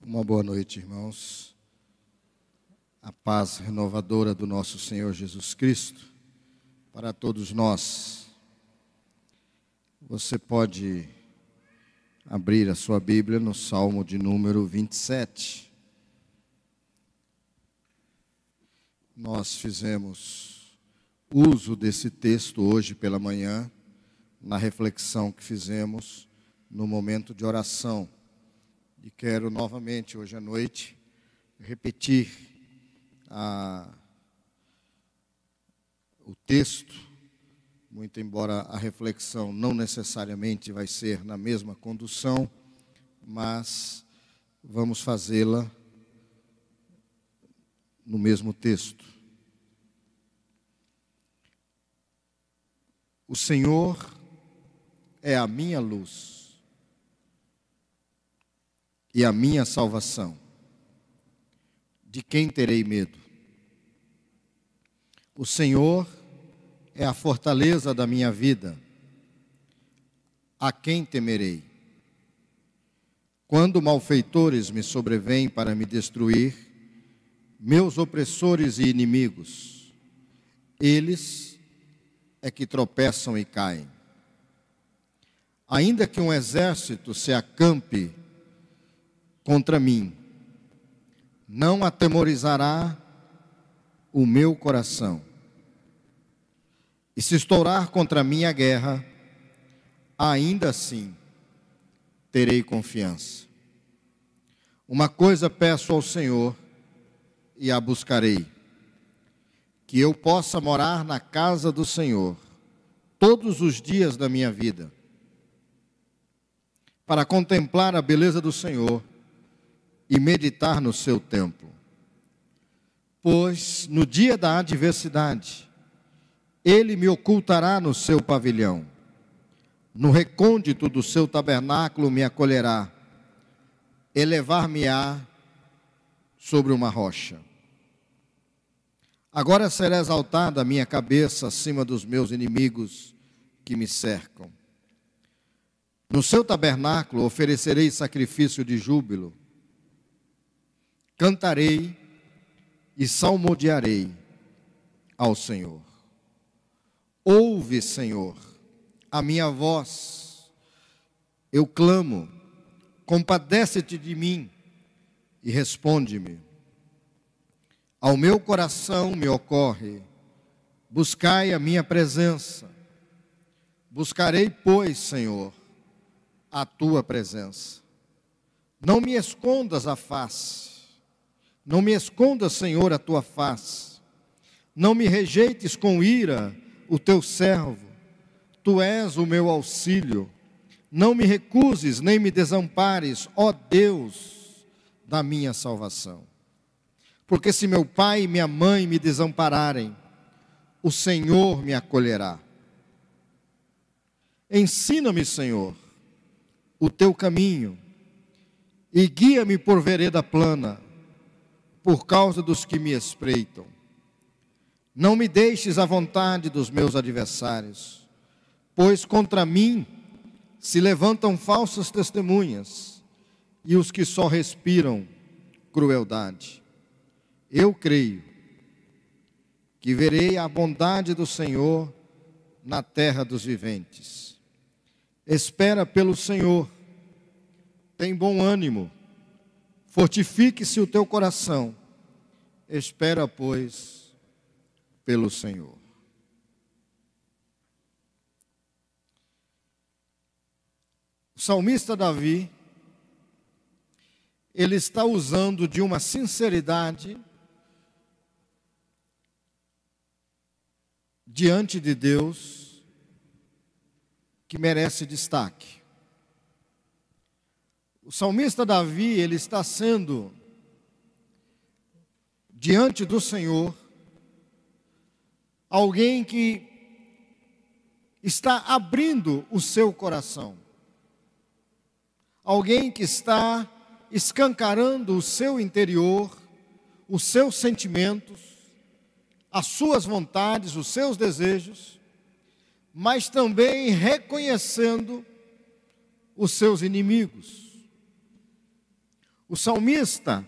Uma boa noite, irmãos. A paz renovadora do nosso Senhor Jesus Cristo para todos nós. Você pode abrir a sua Bíblia no Salmo de número 27. Nós fizemos uso desse texto hoje pela manhã, na reflexão que fizemos no momento de oração. E quero novamente, hoje à noite, repetir o texto, muito embora a reflexão não necessariamente vai ser na mesma condução, mas vamos fazê-la no mesmo texto. O Senhor é a minha luz e a minha salvação. De quem terei medo? O Senhor é a fortaleza da minha vida. A quem temerei? Quando malfeitores me sobrevêm para me destruir, meus opressores e inimigos, eles é que tropeçam e caem. Ainda que um exército se acampe contra mim, não atemorizará o meu coração. E se estourar contra mim a guerra, ainda assim terei confiança. Uma coisa peço ao Senhor e a buscarei, que eu possa morar na casa do Senhor todos os dias da minha vida, para contemplar a beleza do Senhor e meditar no seu templo. Pois no dia da adversidade, Ele me ocultará no seu pavilhão, no recôndito do seu tabernáculo me acolherá, elevar-me-á sobre uma rocha. Agora será exaltada a minha cabeça acima dos meus inimigos que me cercam. No seu tabernáculo oferecerei sacrifício de júbilo, cantarei e salmodiarei ao Senhor. Ouve, Senhor, a minha voz, eu clamo, compadece-te de mim e responde-me. Ao meu coração me ocorre, buscai a minha presença. Buscarei, pois, Senhor, a tua presença. Não me escondas a face. Não me escondas, Senhor, a tua face. Não me rejeites com ira o teu servo. Tu és o meu auxílio. Não me recuses, nem me desampares, ó Deus da minha salvação. Porque se meu pai e minha mãe me desampararem, o Senhor me acolherá. Ensina-me, Senhor, o teu caminho e guia-me por vereda plana, por causa dos que me espreitam. Não me deixes à vontade dos meus adversários, pois contra mim se levantam falsas testemunhas e os que só respiram crueldade. Eu creio que verei a bondade do Senhor na terra dos viventes. Espera pelo Senhor, tem bom ânimo, fortifique-se o teu coração, espera, pois, pelo Senhor. O salmista Davi, ele está usando de uma sinceridade diante de Deus que merece destaque. O salmista Davi, ele está sendo, diante do Senhor, alguém que está abrindo o seu coração. Alguém que está escancarando o seu interior, os seus sentimentos, as suas vontades, os seus desejos, mas também reconhecendo os seus inimigos. O salmista,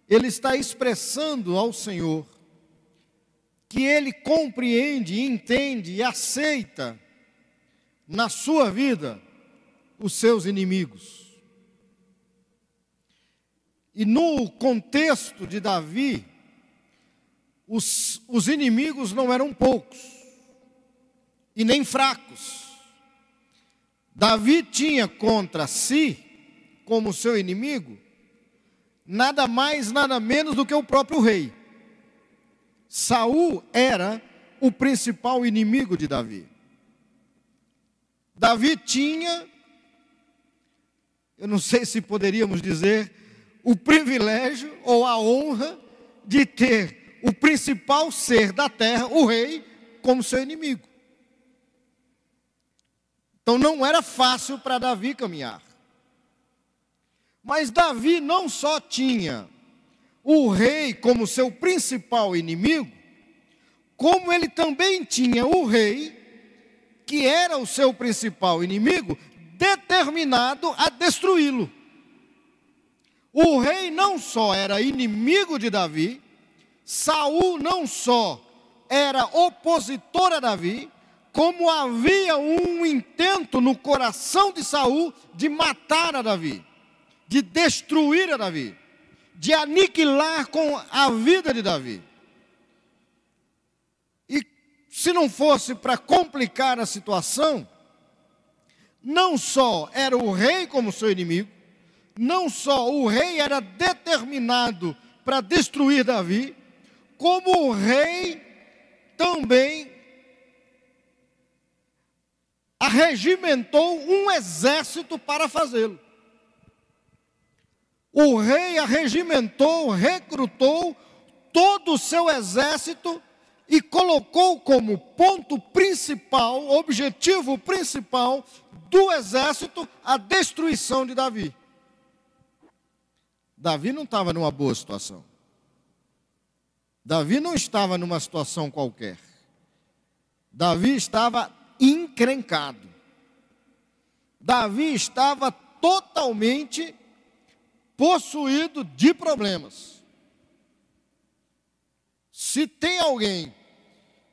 ele está expressando ao Senhor que ele compreende, entende e aceita na sua vida os seus inimigos. E no contexto de Davi, os inimigos não eram poucos e nem fracos. Davi tinha contra si, como seu inimigo, nada mais, nada menos do que o próprio rei. Saul era o principal inimigo de Davi. Davi tinha, eu não sei se poderíamos dizer, o privilégio ou a honra de ter o principal ser da terra, o rei, como seu inimigo. Então não era fácil para Davi caminhar. Mas Davi não só tinha o rei como seu principal inimigo, como ele também tinha o rei, que era o seu principal inimigo, determinado a destruí-lo. O rei não só era inimigo de Davi, Saul não só era opositor a Davi, como havia um intento no coração de Saul de matar a Davi, de destruir a Davi, de aniquilar com a vida de Davi. E se não fosse para complicar a situação, não só era o rei como seu inimigo, não só o rei era determinado para destruir Davi, como o rei também arregimentou um exército para fazê-lo. O rei arregimentou, recrutou todo o seu exército e colocou como ponto principal, objetivo principal do exército, a destruição de Davi. Davi não estava numa boa situação. Davi não estava numa situação qualquer. Davi estava encrencado. Davi estava totalmente possuído de problemas. Se tem alguém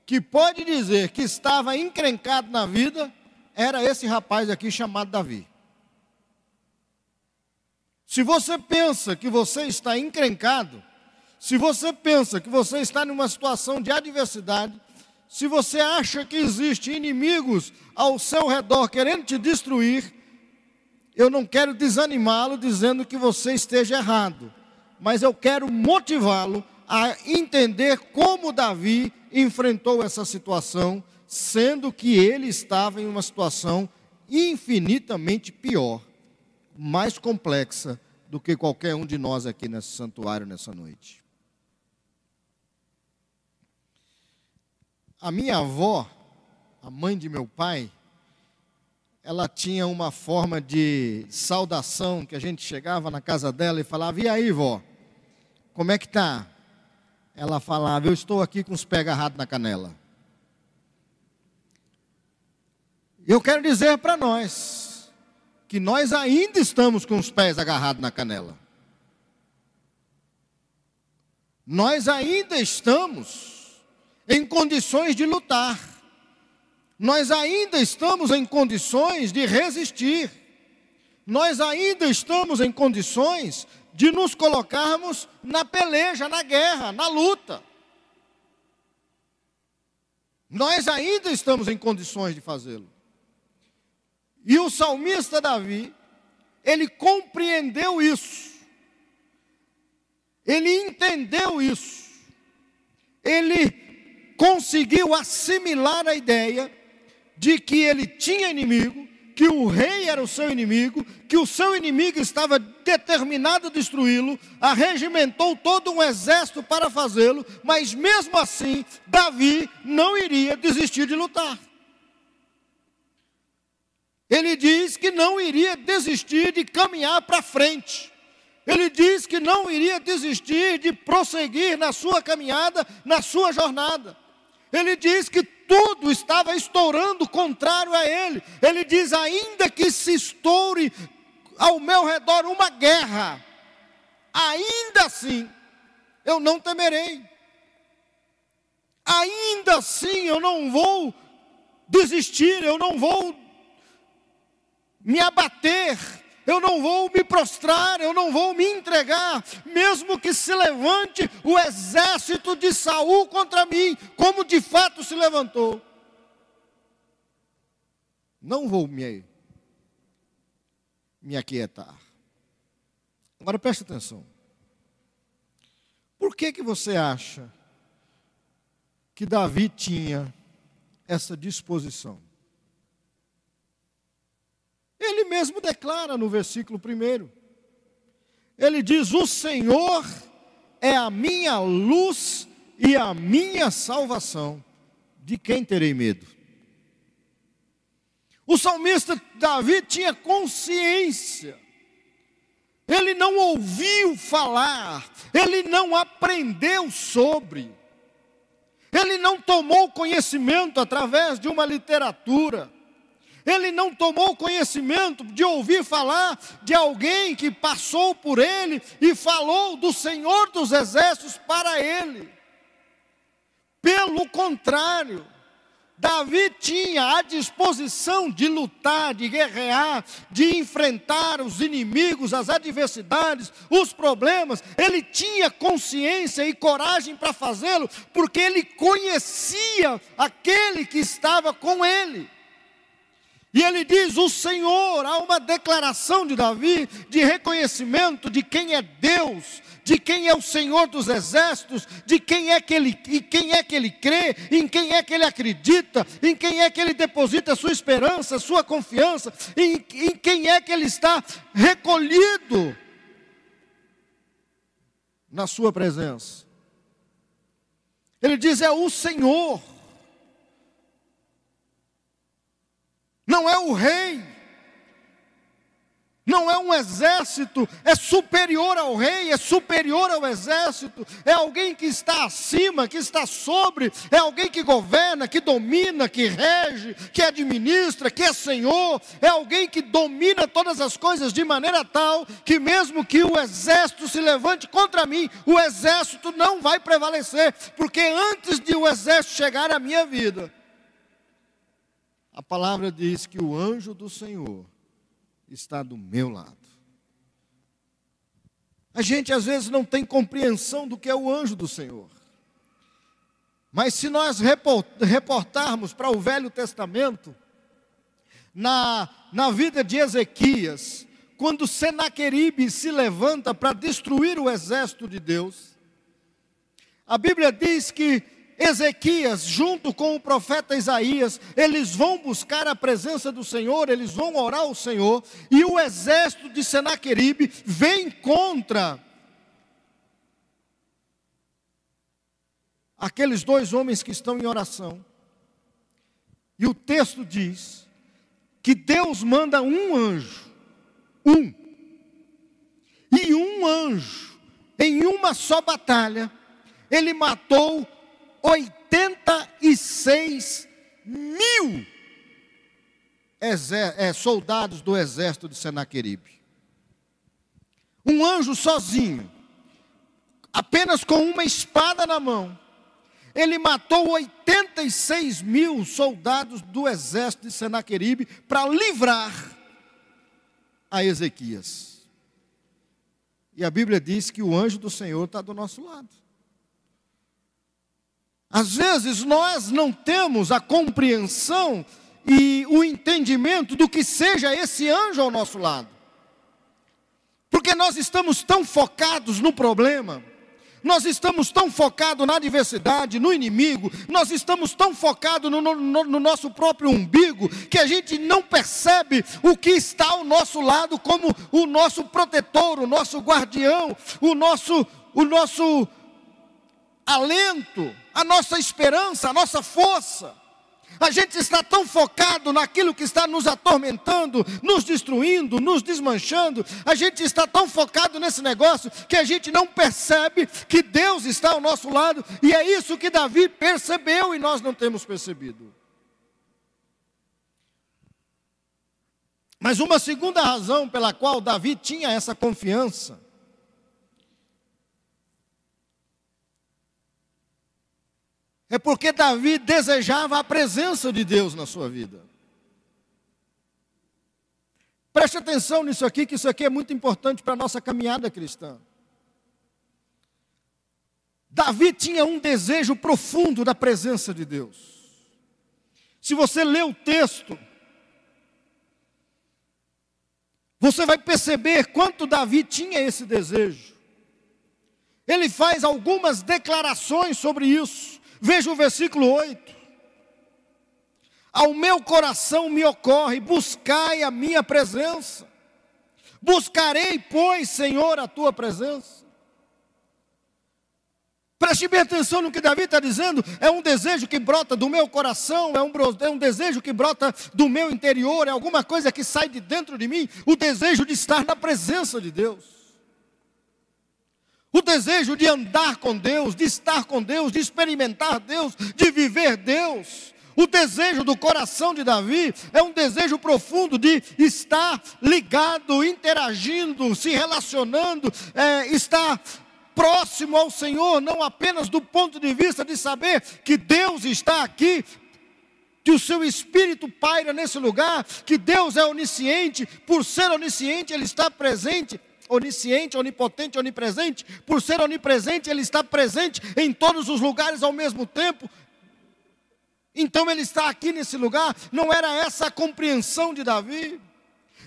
que pode dizer que estava encrencado na vida, era esse rapaz aqui chamado Davi. Se você pensa que você está encrencado, se você pensa que você está numa situação de adversidade, se você acha que existem inimigos ao seu redor querendo te destruir, eu não quero desanimá-lo dizendo que você esteja errado, mas eu quero motivá-lo a entender como Davi enfrentou essa situação, sendo que ele estava em uma situação infinitamente pior, mais complexa do que qualquer um de nós aqui nesse santuário nessa noite. A minha avó, a mãe de meu pai, ela tinha uma forma de saudação que a gente chegava na casa dela e falava: e aí, vó, como é que tá? Ela falava: eu estou aqui com os pés agarrados na canela. Eu quero dizer para nós que nós ainda estamos com os pés agarrados na canela. Nós ainda estamos em condições de lutar. Nós ainda estamos em condições de resistir. Nós ainda estamos em condições de nos colocarmos na peleja, na guerra, na luta. Nós ainda estamos em condições de fazê-lo. E o salmista Davi, ele compreendeu isso. Ele entendeu isso. Ele conseguiu assimilar a ideia de que ele tinha inimigo, que o rei era o seu inimigo, que o seu inimigo estava determinado a destruí-lo, arregimentou todo um exército para fazê-lo, mas mesmo assim, Davi não iria desistir de lutar. Ele diz que não iria desistir de caminhar para frente. Ele diz que não iria desistir de prosseguir na sua caminhada, na sua jornada. Ele diz que tudo estava estourando contrário a ele. Ele diz: ainda que se estoure ao meu redor uma guerra, ainda assim eu não temerei. Ainda assim eu não vou desistir, eu não vou me abater, eu não vou me prostrar, eu não vou me entregar, mesmo que se levante o exército de Saul contra mim, como de fato se levantou. Não vou me aquietar. Agora preste atenção. Por que você acha que Davi tinha essa disposição? Ele mesmo declara no versículo 1. Ele diz: o Senhor é a minha luz e a minha salvação. De quem terei medo? O salmista Davi tinha consciência. Ele não ouviu falar, ele não aprendeu sobre, ele não tomou conhecimento através de uma literatura, ele não tomou conhecimento de ouvir falar de alguém que passou por ele e falou do Senhor dos Exércitos para ele. Pelo contrário, Davi tinha a disposição de lutar, de guerrear, de enfrentar os inimigos, as adversidades, os problemas. Ele tinha consciência e coragem para fazê-lo, porque ele conhecia aquele que estava com ele. E ele diz: o Senhor, há uma declaração de Davi, de reconhecimento de quem é Deus, de quem é o Senhor dos Exércitos, de quem é que ele crê, em quem é que ele acredita, em quem é que ele deposita a sua esperança, a sua confiança, em quem é que ele está recolhido na sua presença. Ele diz: é o Senhor. Não é o rei, não é um exército, é superior ao rei, é superior ao exército, é alguém que está acima, que está sobre, é alguém que governa, que domina, que rege, que administra, que é Senhor, é alguém que domina todas as coisas de maneira tal, que mesmo que o exército se levante contra mim, o exército não vai prevalecer, porque antes de o exército chegar à minha vida, a palavra diz que o anjo do Senhor está do meu lado. A gente às vezes não tem compreensão do que é o anjo do Senhor. Mas se nós reportarmos para o Velho Testamento, na vida de Ezequias, quando Senaqueribe se levanta para destruir o exército de Deus, a Bíblia diz que Ezequias, junto com o profeta Isaías, eles vão buscar a presença do Senhor, eles vão orar ao Senhor, e o exército de Senaqueribe vem contra aqueles dois homens que estão em oração. E o texto diz que Deus manda um anjo, e um anjo, em uma só batalha, ele matou 86 mil soldados do exército de Senaqueribe. Um anjo sozinho, apenas com uma espada na mão, ele matou 86 mil soldados do exército de Senaqueribe para livrar a Ezequias. E a Bíblia diz que o anjo do Senhor está do nosso lado. Às vezes nós não temos a compreensão e o entendimento do que seja esse anjo ao nosso lado. Porque nós estamos tão focados no problema, nós estamos tão focados na adversidade, no inimigo, nós estamos tão focados no nosso próprio umbigo, que a gente não percebe o que está ao nosso lado como o nosso protetor, o nosso guardião, o nosso alento, a nossa esperança, a nossa força. A gente está tão focado naquilo que está nos atormentando, nos destruindo, nos desmanchando. A gente está tão focado nesse negócio que a gente não percebe que Deus está ao nosso lado. E é isso que Davi percebeu e nós não temos percebido. Mas uma segunda razão pela qual Davi tinha essa confiança é porque Davi desejava a presença de Deus na sua vida. Preste atenção nisso aqui, que isso aqui é muito importante para a nossa caminhada cristã. Davi tinha um desejo profundo da presença de Deus. Se você ler o texto, você vai perceber quanto Davi tinha esse desejo. Ele faz algumas declarações sobre isso. Veja o versículo 8. Ao meu coração me ocorre, buscai a minha presença. Buscarei, pois, Senhor, a tua presença. Preste bem atenção no que Davi está dizendo. É um desejo que brota do meu coração, é um desejo que brota do meu interior, é alguma coisa que sai de dentro de mim, o desejo de estar na presença de Deus. O desejo de andar com Deus, de estar com Deus, de experimentar Deus, de viver Deus. O desejo do coração de Davi é um desejo profundo de estar ligado, interagindo, se relacionando, estar próximo ao Senhor, não apenas do ponto de vista de saber que Deus está aqui, que o seu Espírito paira nesse lugar, que Deus é onisciente, por ser onisciente Ele está presente, onisciente, onipotente, onipresente, por ser onipresente Ele está presente em todos os lugares ao mesmo tempo. Então Ele está aqui nesse lugar. Não era essa a compreensão de Davi.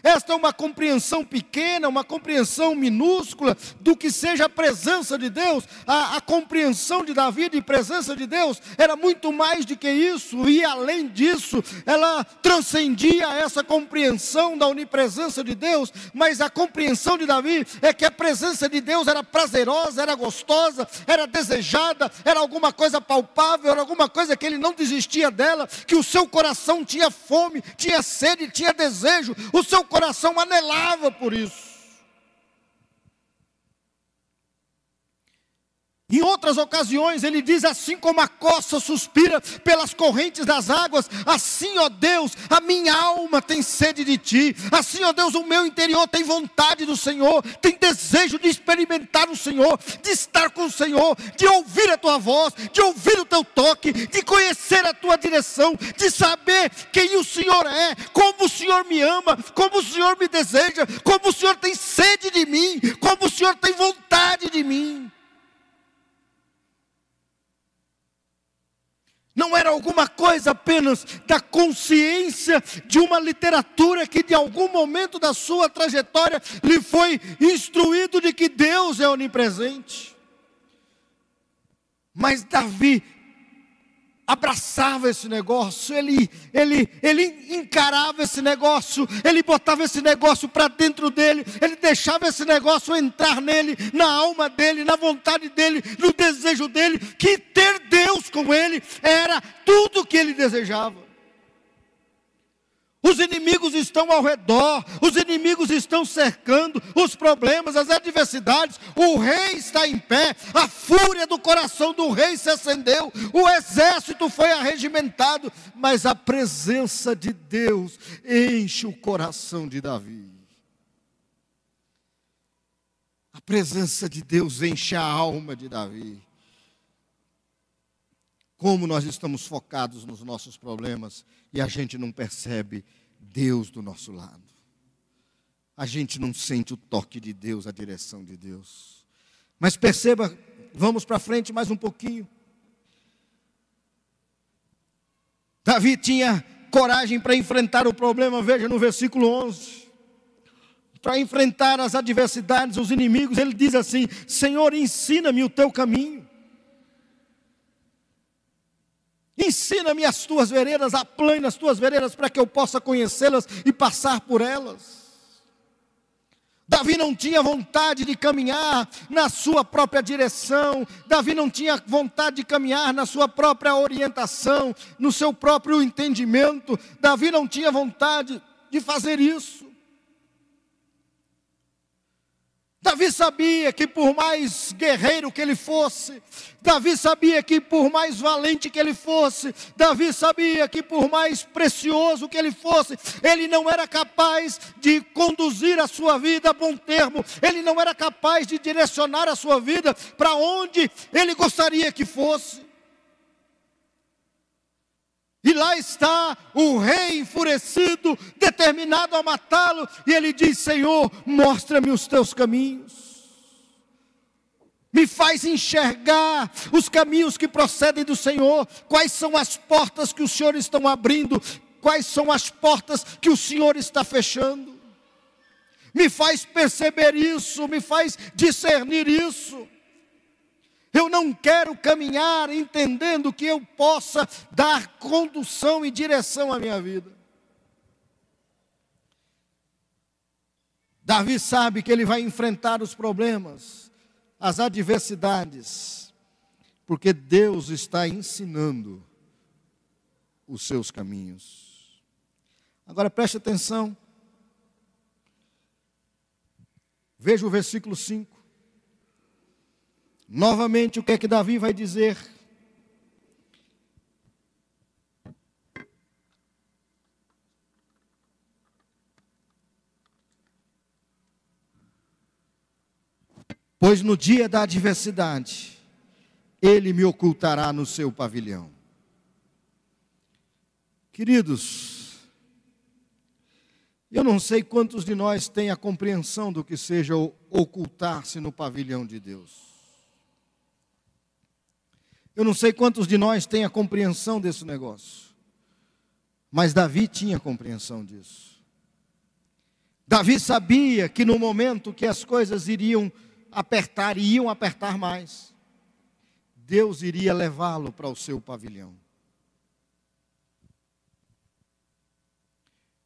Esta é uma compreensão pequena, uma compreensão minúscula do que seja a presença de Deus. A compreensão de Davi de presença de Deus era muito mais do que isso, e além disso, ela transcendia essa compreensão da onipresença de Deus. Mas a compreensão de Davi é que a presença de Deus era prazerosa, era gostosa, era desejada, era alguma coisa palpável, era alguma coisa que ele não desistia dela, que o seu coração tinha fome, tinha sede, tinha desejo, o seu coração anelava por isso. Em outras ocasiões ele diz: assim como a coça suspira pelas correntes das águas, assim, ó Deus, a minha alma tem sede de Ti. Assim, ó Deus, o meu interior tem vontade do Senhor, tem desejo de experimentar o Senhor, de estar com o Senhor, de ouvir a Tua voz, de ouvir o Teu toque, de conhecer a Tua direção, de saber quem o Senhor é, como o Senhor me ama, como o Senhor me deseja, como o Senhor tem sede de mim, como o Senhor tem vontade de mim. Não era alguma coisa apenas da consciência de uma literatura que de algum momento da sua trajetória lhe foi instruído de que Deus é onipresente. Mas Davi abraçava esse negócio, ele encarava esse negócio, ele botava esse negócio para dentro dele, ele deixava esse negócio entrar nele, na alma dele, na vontade dele, no desejo dele, que ter Deus com ele era tudo o que ele desejava. Os inimigos estão ao redor, os inimigos estão cercando, os problemas, as adversidades, o rei está em pé, a fúria do coração do rei se acendeu, o exército foi arregimentado, mas a presença de Deus enche o coração de Davi. A presença de Deus enche a alma de Davi. Como nós estamos focados nos nossos problemas e a gente não percebe Deus do nosso lado. A gente não sente o toque de Deus, a direção de Deus. Mas perceba, vamos para frente mais um pouquinho. Davi tinha coragem para enfrentar o problema, veja no versículo 11. Para enfrentar as adversidades, os inimigos, ele diz assim: Senhor, ensina-me o teu caminho. Ensina-me as tuas veredas, aplane as tuas veredas para que eu possa conhecê-las e passar por elas. Davi não tinha vontade de caminhar na sua própria direção. Davi não tinha vontade de caminhar na sua própria orientação, no seu próprio entendimento. Davi não tinha vontade de fazer isso. Davi sabia que por mais guerreiro que ele fosse, Davi sabia que por mais valente que ele fosse, Davi sabia que por mais precioso que ele fosse, ele não era capaz de conduzir a sua vida a bom termo, ele não era capaz de direcionar a sua vida para onde ele gostaria que fosse. E lá está o rei enfurecido, determinado a matá-lo. E ele diz: Senhor, mostra-me os teus caminhos. Me faz enxergar os caminhos que procedem do Senhor. Quais são as portas que o Senhor está abrindo? Quais são as portas que o Senhor está fechando? Me faz perceber isso, me faz discernir isso. Eu não quero caminhar entendendo que eu possa dar condução e direção à minha vida. Davi sabe que ele vai enfrentar os problemas, as adversidades, porque Deus está ensinando os seus caminhos. Agora preste atenção. Veja o versículo 5. Novamente, o que é que Davi vai dizer? Pois no dia da adversidade, ele me ocultará no seu pavilhão. Queridos, eu não sei quantos de nós têm a compreensão do que seja ocultar-se no pavilhão de Deus. Eu não sei quantos de nós têm a compreensão desse negócio. Mas Davi tinha compreensão disso. Davi sabia que no momento que as coisas iriam apertar mais, Deus iria levá-lo para o seu pavilhão.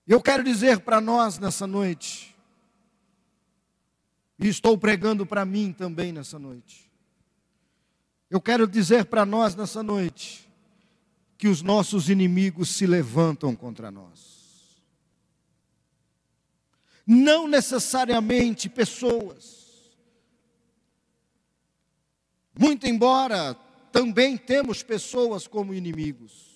Eu quero dizer para nós nessa noite, e estou pregando para mim também nessa noite, eu quero dizer para nós nessa noite, que os nossos inimigos se levantam contra nós. Não necessariamente pessoas. Muito embora também temos pessoas como inimigos.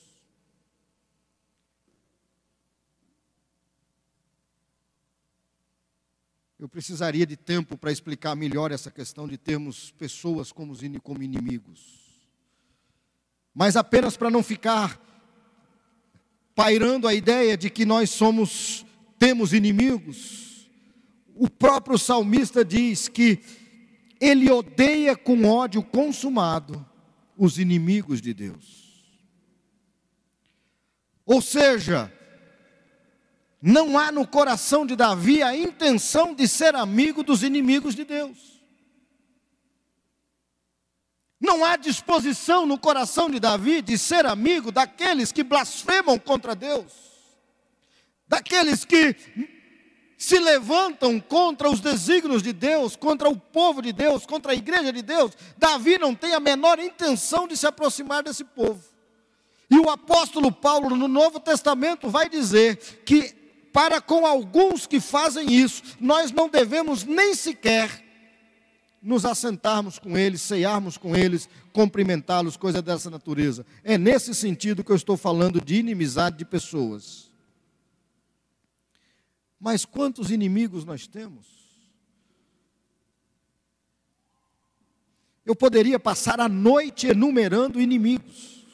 Eu precisaria de tempo para explicar melhor essa questão de termos pessoas como inimigos. Mas apenas para não ficar pairando a ideia de que nós temos inimigos, o próprio salmista diz que ele odeia com ódio consumado os inimigos de Deus. Ou seja, não há no coração de Davi a intenção de ser amigo dos inimigos de Deus. Não há disposição no coração de Davi de ser amigo daqueles que blasfemam contra Deus, daqueles que se levantam contra os desígnios de Deus, contra o povo de Deus, contra a igreja de Deus. Davi não tem a menor intenção de se aproximar desse povo. E o apóstolo Paulo, no Novo Testamento, vai dizer que para com alguns que fazem isso, nós não devemos nem sequer nos assentarmos com eles, ceiarmos com eles, cumprimentá-los, coisa dessa natureza. É nesse sentido que eu estou falando de inimizade de pessoas. Mas quantos inimigos nós temos? Eu poderia passar a noite enumerando inimigos.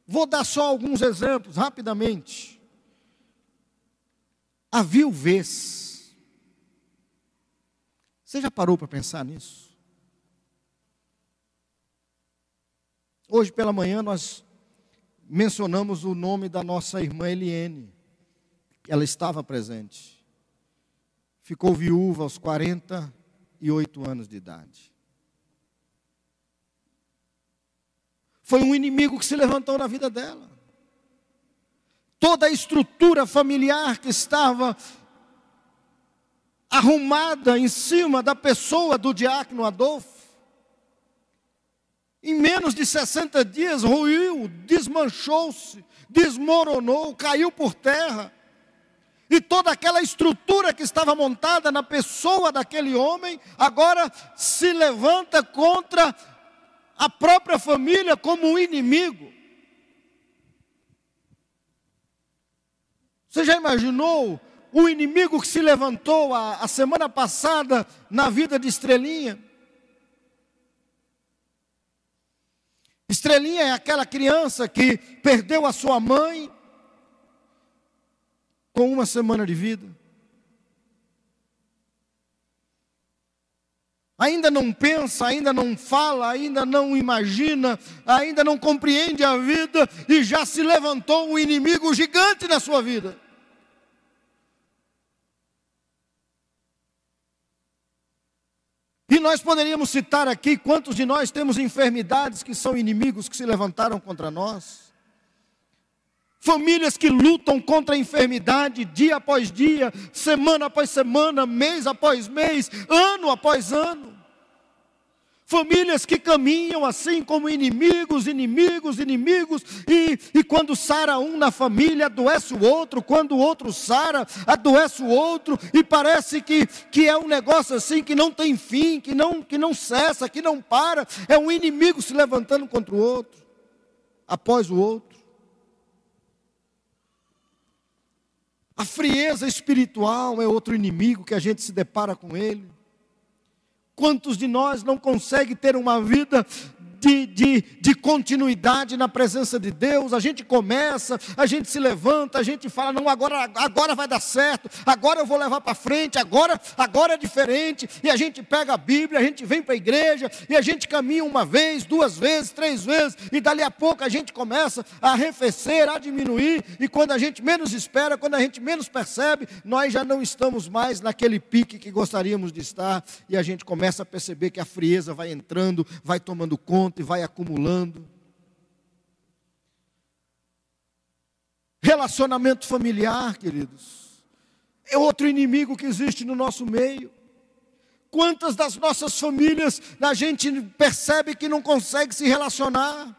Vou dar só alguns exemplos, rapidamente. A viuvez. Você já parou para pensar nisso? Hoje pela manhã nós mencionamos o nome da nossa irmã Eliene. Ela estava presente. Ficou viúva aos 48 anos de idade. Foi um inimigo que se levantou na vida dela. Toda a estrutura familiar que estava arrumada em cima da pessoa do diácono Adolfo, em menos de 60 dias ruiu, desmanchou-se, desmoronou, caiu por terra. E toda aquela estrutura que estava montada na pessoa daquele homem, agora se levanta contra a própria família como um inimigo. Você já imaginou o inimigo que se levantou a semana passada na vida de Estrelinha? Estrelinha é aquela criança que perdeu a sua mãe com 1 semana de vida. Ainda não pensa, ainda não fala, ainda não imagina, ainda não compreende a vida e já se levantou um inimigo gigante na sua vida. E nós poderíamos citar aqui quantos de nós temos enfermidades que são inimigos que se levantaram contra nós. Famílias que lutam contra a enfermidade dia após dia, semana após semana, mês após mês, ano após ano. Famílias que caminham assim como inimigos, e quando sara um na família, adoece o outro, quando o outro sara, adoece o outro, e parece que é um negócio assim que não tem fim, que não cessa, que não para, é um inimigo se levantando contra o outro, após o outro. A frieza espiritual é outro inimigo que a gente se depara com ele. Quantos de nós não conseguem ter uma vida de continuidade na presença de Deus? A gente começa, a gente se levanta, a gente fala, não, agora vai dar certo, agora eu vou levar para frente, agora é diferente, e a gente pega a Bíblia, a gente vem para a igreja, e a gente caminha 1 vez, 2 vezes, 3 vezes, e dali a pouco a gente começa a arrefecer, a diminuir, e quando a gente menos espera, quando a gente menos percebe, nós já não estamos mais naquele pique que gostaríamos de estar, e a gente começa a perceber que a frieza vai entrando, vai tomando conta, e vai acumulando. Relacionamento familiar, queridos, é outro inimigo que existe no nosso meio. Quantas das nossas famílias a gente percebe que não consegue se relacionar?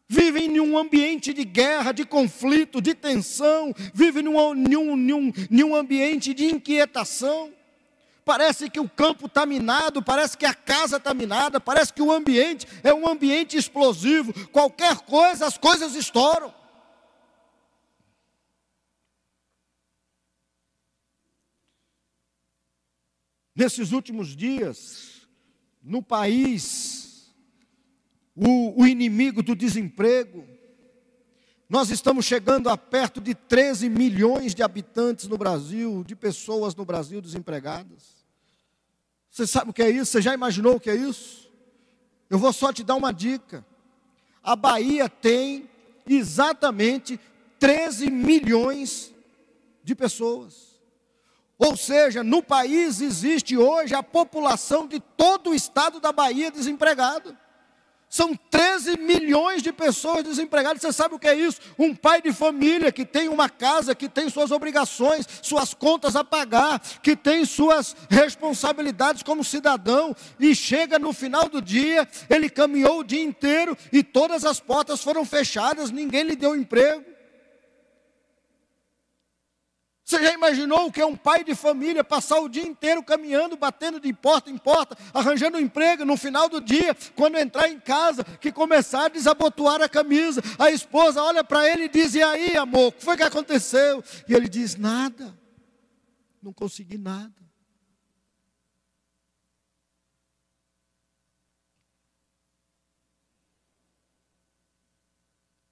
Vivem em um ambiente de guerra, de conflito, de tensão, vivem em um ambiente de inquietação. Parece que o campo está minado, parece que a casa está minada, parece que o ambiente é um ambiente explosivo. Qualquer coisa, as coisas estouram. Nesses últimos dias, no país, o inimigo do desemprego, nós estamos chegando a perto de 13 milhões de habitantes no Brasil, de pessoas no Brasil desempregadas. Você sabe o que é isso? Você já imaginou o que é isso? Eu vou só te dar uma dica. A Bahia tem exatamente 13 milhões de pessoas. Ou seja, no país existe hoje a população de todo o estado da Bahia desempregada. São 13 milhões de pessoas desempregadas. Você sabe o que é isso? Um pai de família que tem uma casa, que tem suas obrigações, suas contas a pagar, que tem suas responsabilidades como cidadão, e chega no final do dia, ele caminhou o dia inteiro e todas as portas foram fechadas, ninguém lhe deu emprego. Você já imaginou o que é um pai de família passar o dia inteiro caminhando, batendo de porta em porta, arranjando um emprego, no final do dia, quando entrar em casa, que começar a desabotoar a camisa, a esposa olha para ele e diz, e aí amor, o que foi que aconteceu? E ele diz, nada, não consegui nada.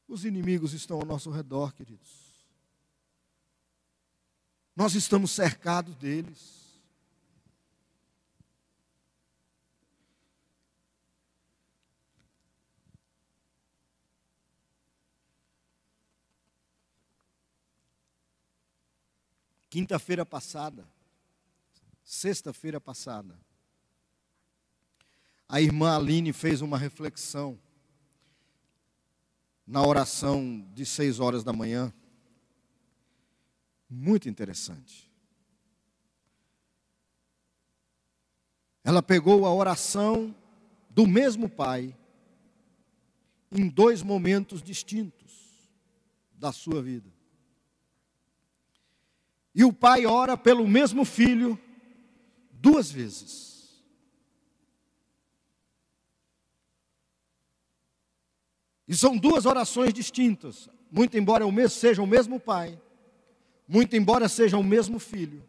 Os inimigos estão ao nosso redor, queridos. Nós estamos cercados deles. Quinta-feira passada, sexta-feira passada, a irmã Aline fez uma reflexão na oração de 6 horas da manhã. Muito interessante. Ela pegou a oração do mesmo pai em 2 momentos distintos da sua vida. E o pai ora pelo mesmo filho 2 vezes. E são 2 orações distintas, muito embora seja o mesmo pai, muito embora seja o mesmo filho,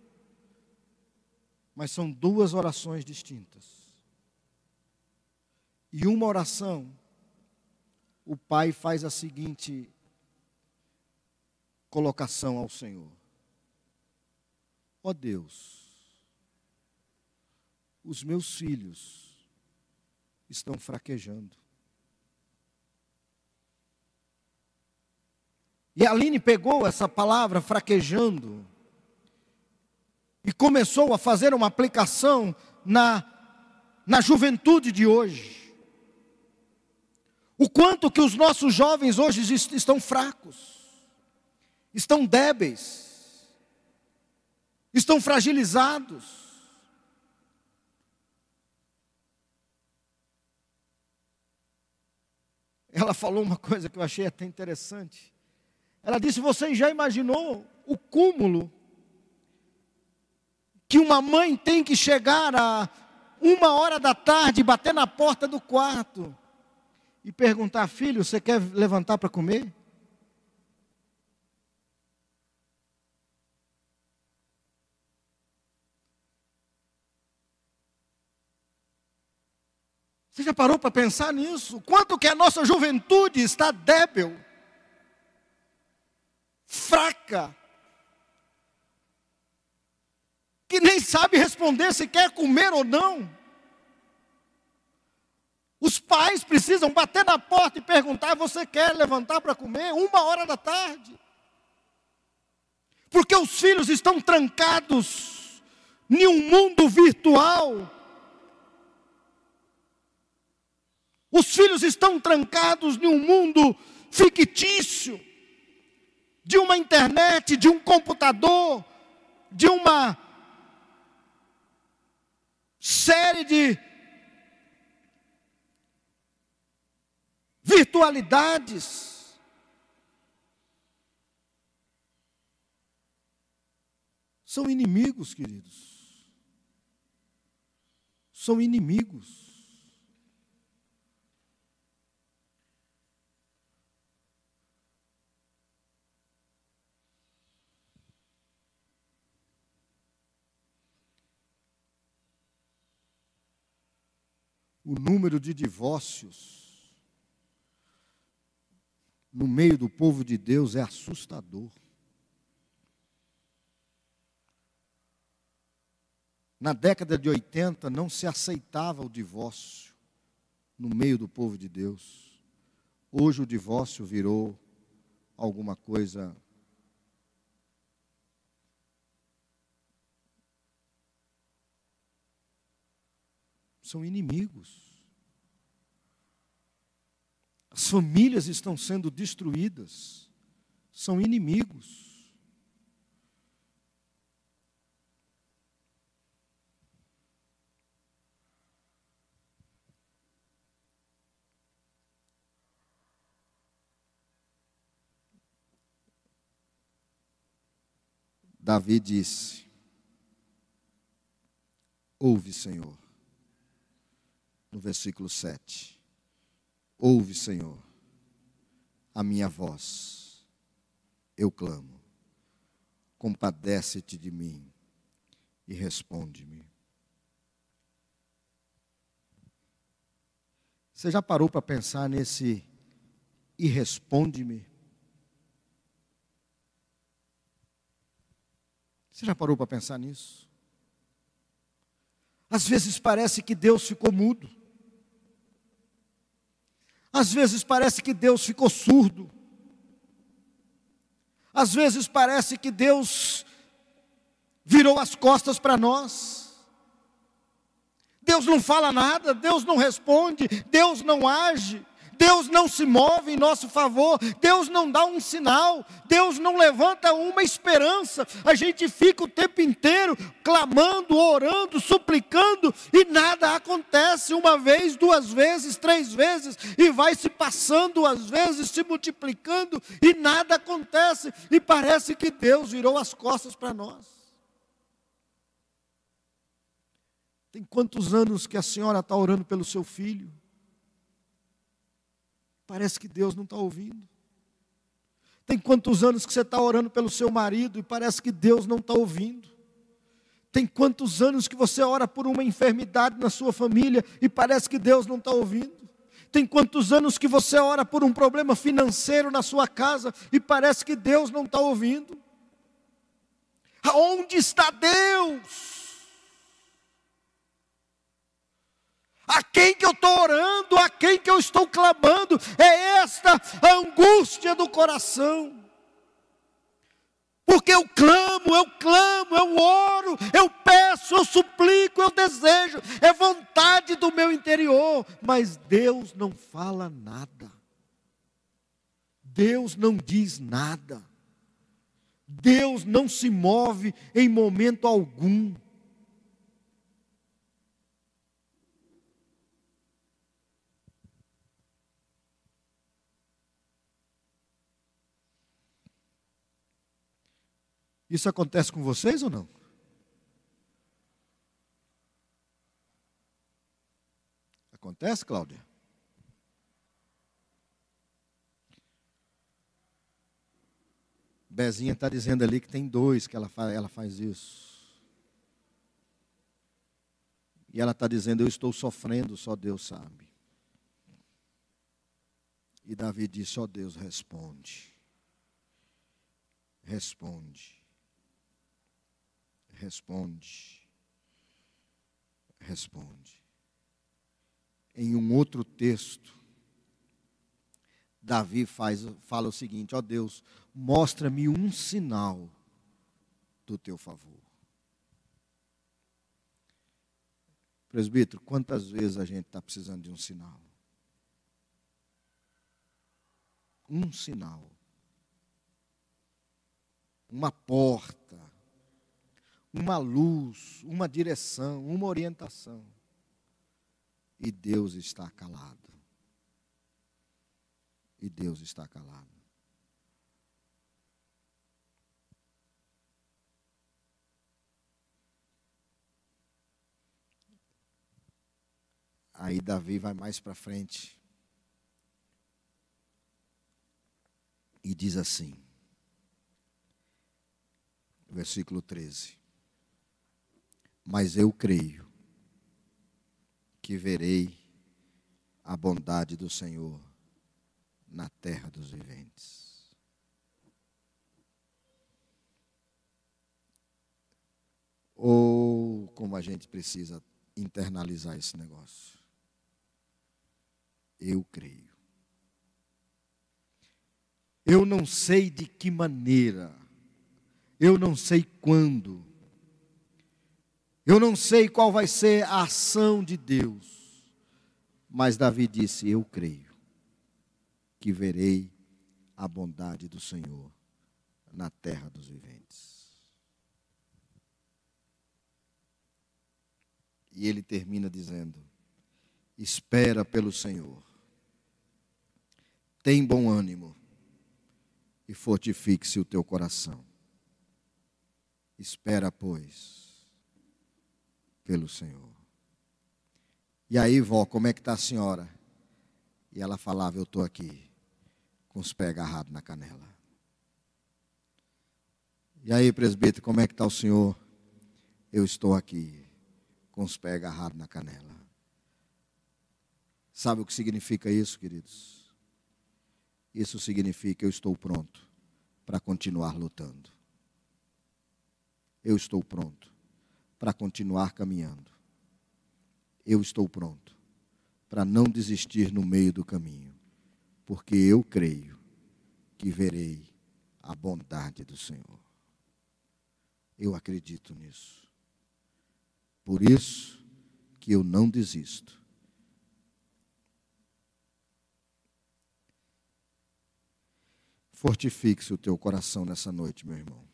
mas são 2 orações distintas. E uma oração o pai faz a seguinte colocação ao Senhor: ó Deus, os meus filhos estão fraquejando. E a Aline pegou essa palavra fraquejando e começou a fazer uma aplicação na juventude de hoje. O quanto que os nossos jovens hoje estão fracos, estão débeis, estão fragilizados. Ela falou uma coisa que eu achei até interessante. Ela disse: você já imaginou o cúmulo que uma mãe tem que chegar a 1h da tarde, bater na porta do quarto e perguntar: filho, você quer levantar para comer? Você já parou para pensar nisso? Quanto que a nossa juventude está débil, fraca, que nem sabe responder se quer comer ou não. Os pais precisam bater na porta e perguntar: você quer levantar para comer? 1h da tarde. Porque os filhos estão trancados em um mundo virtual. Os filhos estão trancados em um mundo fictício, de uma internet, de um computador, de uma série de virtualidades. São inimigos, queridos. São inimigos. O número de divórcios no meio do povo de Deus é assustador. Na década de 80 não se aceitava o divórcio no meio do povo de Deus. Hoje o divórcio virou alguma coisa são inimigos. As famílias estão sendo destruídas. São inimigos. Davi disse: ouve, Senhor. No versículo 7. Ouve, Senhor, a minha voz, eu clamo. Compadece-te de mim e responde-me. Você já parou para pensar nesse e responde-me? Você já parou para pensar nisso? Às vezes parece que Deus ficou mudo. Às vezes parece que Deus ficou surdo. Às vezes parece que Deus virou as costas para nós. Deus não fala nada, Deus não responde, Deus não age. Deus não se move em nosso favor, Deus não dá um sinal, Deus não levanta uma esperança. A gente fica o tempo inteiro clamando, orando, suplicando e nada acontece. 1 vez, 2 vezes, 3 vezes e vai se passando as vezes, se multiplicando e nada acontece. E parece que Deus virou as costas para nós. Tem quantos anos que a senhora está orando pelo seu filho? Parece que Deus não está ouvindo. Tem quantos anos que você está orando pelo seu marido e parece que Deus não está ouvindo. Tem quantos anos que você ora por uma enfermidade na sua família e parece que Deus não está ouvindo. Tem quantos anos que você ora por um problema financeiro na sua casa e parece que Deus não está ouvindo? Aonde está Deus? A quem que eu estou orando, a quem que eu estou clamando? É esta a angústia do coração. Porque eu clamo, eu oro, eu peço, eu suplico, eu desejo, é vontade do meu interior, mas Deus não fala nada, Deus não diz nada, Deus não se move em momento algum. Isso acontece com vocês ou não? Acontece, Cláudia? Bezinha está dizendo ali que tem 2 que ela faz isso. E ela está dizendo, eu estou sofrendo, só Deus sabe. E Davi disse, só Deus responde. Responde. Responde. Responde. Em um outro texto, Davi fala o seguinte, ó Deus, mostra-me um sinal do teu favor. Presbítero, quantas vezes a gente está precisando de um sinal? Um sinal. Uma porta. Uma luz, uma direção, uma orientação. E Deus está calado. E Deus está calado. Aí Davi vai mais para frente. E diz assim. Versículo 13. Mas eu creio que verei a bondade do Senhor na terra dos viventes. Ou como a gente precisa internalizar esse negócio. Eu creio. Eu não sei de que maneira, eu não sei quando, eu não sei qual vai ser a ação de Deus, mas Davi disse, eu creio que verei a bondade do Senhor na terra dos viventes. E ele termina dizendo, espera pelo Senhor, tem bom ânimo e fortifique-se o teu coração. Espera, pois, pelo Senhor. E aí, vó, como é que está a senhora? E ela falava, eu estou aqui, com os pés agarrados na canela. E aí, presbítero, como é que está o senhor? Eu estou aqui, com os pés agarrados na canela. Sabe o que significa isso, queridos? Isso significa, eu estou pronto para continuar lutando. Eu estou pronto para continuar caminhando. Eu estou pronto para não desistir no meio do caminho, porque eu creio que verei a bondade do Senhor. Eu acredito nisso. Por isso que eu não desisto. Fortifique-se o teu coração nessa noite, meu irmão.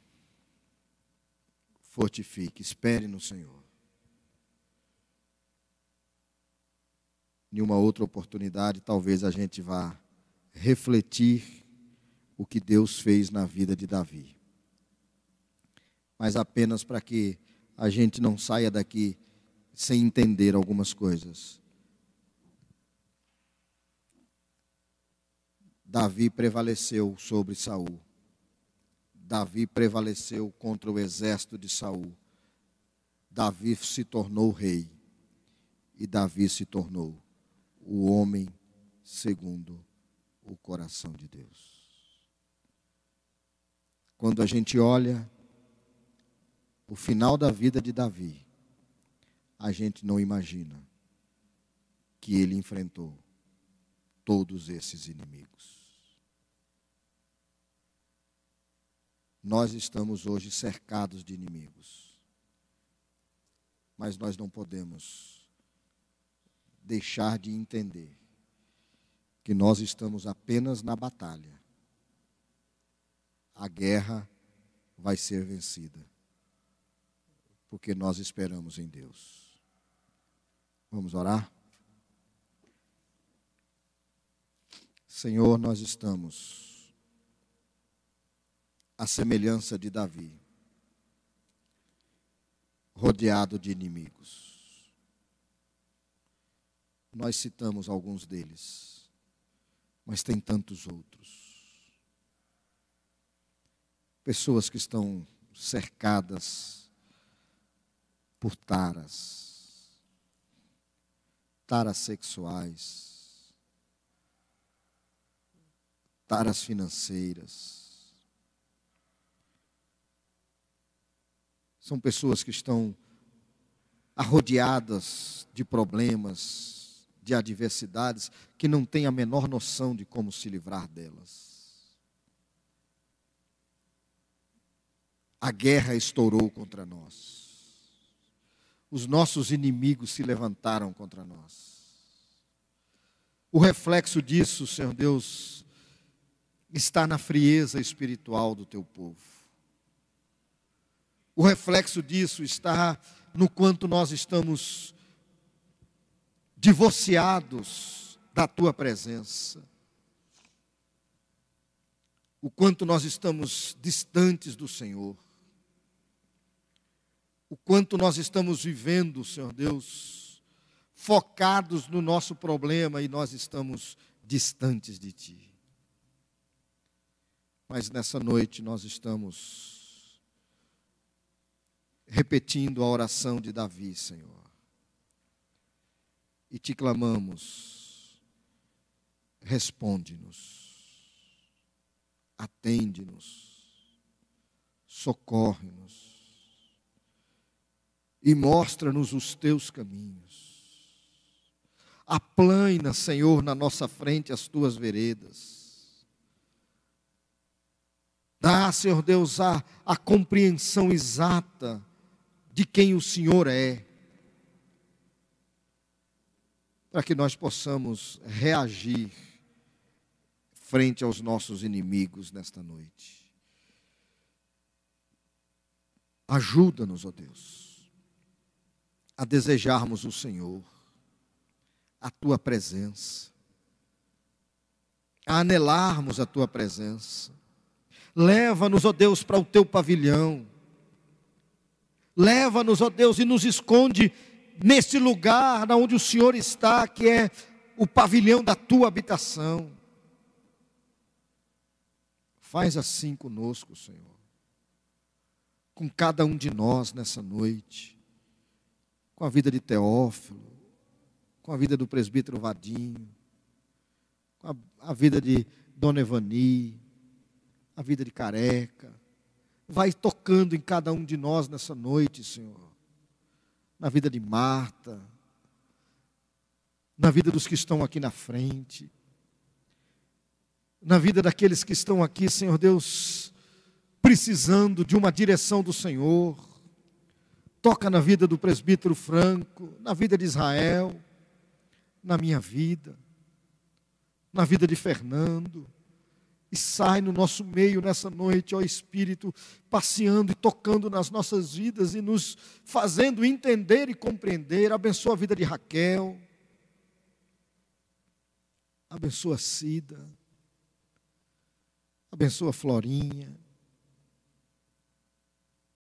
Fortifique, espere no Senhor. Em uma outra oportunidade, talvez a gente vá refletir o que Deus fez na vida de Davi. Mas apenas para que a gente não saia daqui sem entender algumas coisas. Davi prevaleceu sobre Saul. Davi prevaleceu contra o exército de Saul. Davi se tornou rei. E Davi se tornou o homem segundo o coração de Deus. Quando a gente olha o final da vida de Davi, a gente não imagina que ele enfrentou todos esses inimigos. Nós estamos hoje cercados de inimigos, mas nós não podemos deixar de entender que nós estamos apenas na batalha. A guerra vai ser vencida, porque nós esperamos em Deus. Vamos orar? Senhor, nós estamos à semelhança de Davi, rodeado de inimigos. Nós citamos alguns deles, mas tem tantos outros. Pessoas que estão cercadas por taras sexuais, taras financeiras. São pessoas que estão arrodeadas de problemas, de adversidades, que não têm a menor noção de como se livrar delas. A guerra estourou contra nós. Os nossos inimigos se levantaram contra nós. O reflexo disso, Senhor Deus, está na frieza espiritual do teu povo. O reflexo disso está no quanto nós estamos divorciados da tua presença. O quanto nós estamos distantes do Senhor. O quanto nós estamos vivendo, Senhor Deus, focados no nosso problema e nós estamos distantes de Ti. Mas nessa noite nós estamos repetindo a oração de Davi, Senhor. E te clamamos, responde-nos, atende-nos, socorre-nos. E mostra-nos os teus caminhos. Aplana, Senhor, na nossa frente as tuas veredas. Dá, Senhor Deus, a compreensão exata de quem o Senhor é, para que nós possamos reagir frente aos nossos inimigos nesta noite. Ajuda-nos, ó Deus, a desejarmos o Senhor, a Tua presença, a anelarmos a Tua presença. Leva-nos, ó Deus, para o Teu pavilhão. Leva-nos, ó Deus, e nos esconde neste lugar onde o Senhor está, que é o pavilhão da Tua habitação. Faz assim conosco, Senhor, com cada um de nós nessa noite. Com a vida de Teófilo, com a vida do presbítero Vadinho, com a vida de Dona Evani, a vida de Careca. Vai tocando em cada um de nós nessa noite, Senhor. Na vida de Marta, na vida dos que estão aqui na frente, na vida daqueles que estão aqui, Senhor Deus, precisando de uma direção do Senhor. Toca na vida do presbítero Franco, na vida de Israel, na minha vida, na vida de Fernando. E sai no nosso meio nessa noite, ó Espírito, passeando e tocando nas nossas vidas e nos fazendo entender e compreender. Abençoa a vida de Raquel. Abençoa a Cida. Abençoa a Florinha.